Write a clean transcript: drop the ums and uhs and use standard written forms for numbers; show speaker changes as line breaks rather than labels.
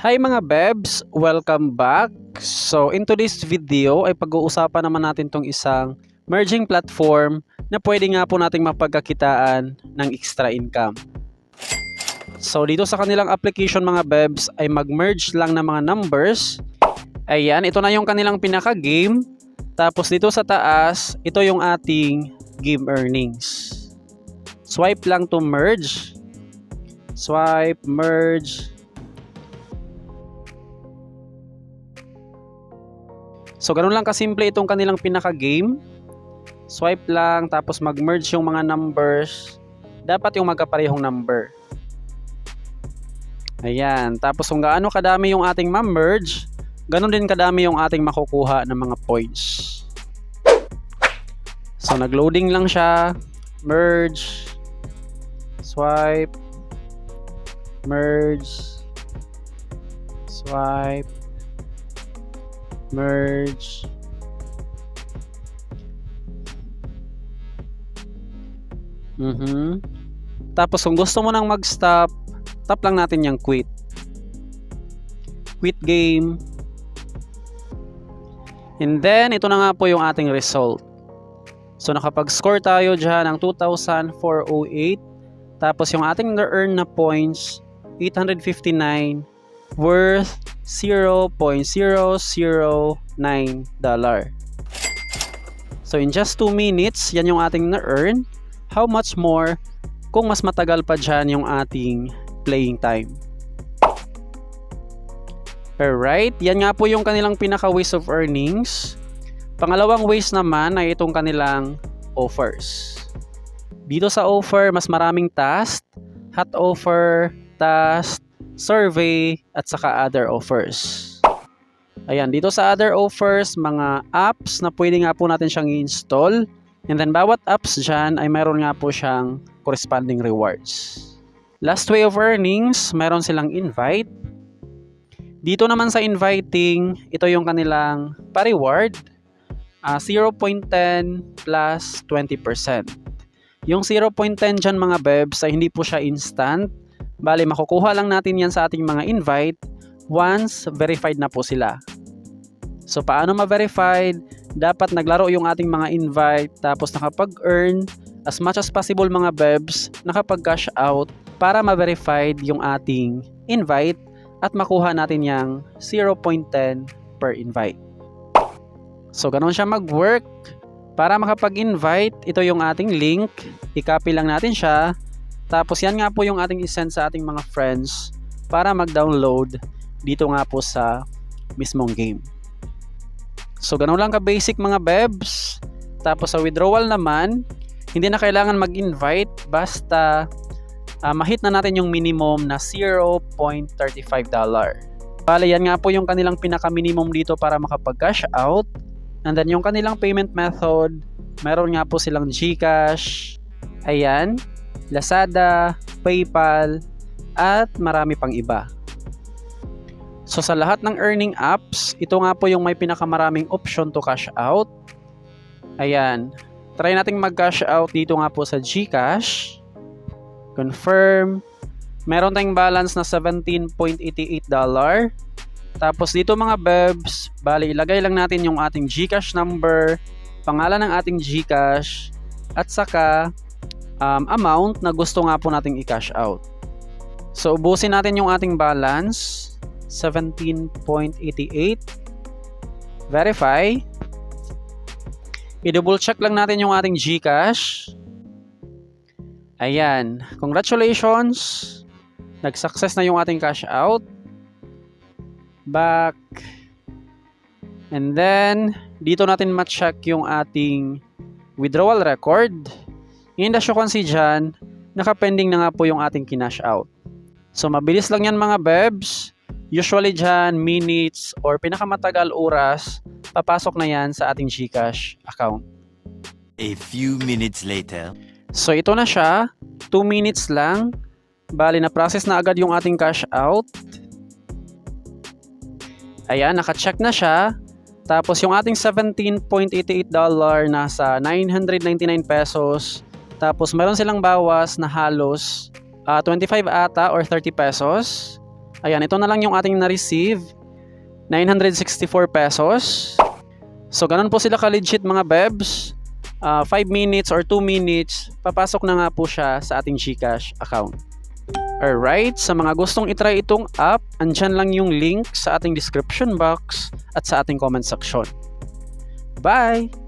Hi mga Bebs! Welcome back! So in today's video ay pag-uusapan naman natin tong isang merging platform na pwede nga po nating mapagkakitaan ng extra income. So dito sa kanilang application mga Bebs ay mag-merge lang ng mga numbers. Ayan, ito na yung kanilang pinaka-game. Tapos dito sa taas, ito yung ating game earnings. Swipe lang to merge. Swipe, merge. So, ganun lang kasimple itong kanilang pinaka-game. Swipe lang, tapos mag-merge yung mga numbers. Dapat yung magkaparehong number. Ayan. Tapos kung gaano kadami yung ating ma-merge, ganun din kadami yung ating makukuha ng mga points. So, nag-loading lang siya. Merge. Swipe. Merge. Swipe. Merge. Tapos kung gusto mo nang mag-stop, tap lang natin yung quit. Quit game. And then, ito na nga po yung ating result. So, nakapag-score tayo dyan ng 2,408. Tapos yung ating na-earn na points, 859 worth $0.009. So in just 2 minutes, yan yung ating na-earn. How much more kung mas matagal pa dyan yung ating playing time? Alright, yan nga po yung kanilang pinaka-ways of earnings. Pangalawang ways naman ay itong kanilang offers. Dito sa offer, mas maraming task, hot offer, task, survey, at saka other offers. Ayan, dito sa other offers, mga apps na pwede nga po natin siyang i-install. And then bawat apps dyan ay mayroon nga po siyang corresponding rewards. Last way of earnings, mayroon silang invite. Dito naman sa inviting, ito yung kanilang pa-reward. 0.10 plus 20%. Yung 0.10 dyan mga Bebs ay hindi po siya instant. Bali, makukuha lang natin yan sa ating mga invite once verified na po sila. So, paano ma-verified? Dapat naglaro yung ating mga invite tapos nakapag-earn as much as possible mga Bebs, nakapag-cash out para ma-verified yung ating invite at makuha natin yung 0.10 per invite. So, ganun siya mag-work. Para makapag-invite, ito yung ating link. I-copy lang natin siya. Tapos yan nga po yung ating isend sa ating mga friends para mag-download dito nga po sa mismong game. So ganun lang ka-basic mga Bebs. Tapos sa withdrawal naman, hindi na kailangan mag-invite basta ma-hit na natin yung minimum na $0.35. Bale yan nga po yung kanilang pinaka-minimum dito para makapag-cash out. And then yung kanilang payment method, meron nga po silang GCash, ayan, Lazada, PayPal, at marami pang iba. So sa lahat ng earning apps, ito nga po yung may pinakamaraming option to cash out. Ayan, try nating mag-cash out dito nga po sa GCash. Confirm. Meron tayong balance na $17.88. Tapos dito mga Bebs, bali ilagay lang natin yung ating GCash number, pangalan ng ating GCash, at saka amount na gusto nga po nating i-cash out. So, ubusin natin yung ating balance. 17.88. Verify. I-double check lang natin yung ating GCash. Ayan. Congratulations. Nag-success na yung ating cash out. Back. And then, dito natin ma-check yung ating withdrawal record. And as you can see dyan, nakapending na nga po yung ating kinash out. So, mabilis lang yan mga Bebs. Usually dyan, minutes or pinakamatagal oras, papasok na yan sa ating GCash account.
A few minutes later.
So, ito na siya. 2 minutes lang. Bali, na-process na agad yung ating cash out. Ayan, naka-check na siya. Tapos, yung ating $17.88 nasa 999 pesos. Tapos meron silang bawas na halos 25 ata or 30 pesos. Ayan, ito na lang yung ating na-receive. 964 pesos. So, ganun po sila ka-legit mga bebs. 5 minutes or 2 minutes, papasok na nga po siya sa ating GCash account. Alright, sa mga gustong itry itong app, andyan lang yung link sa ating description box at sa ating comment section. Bye!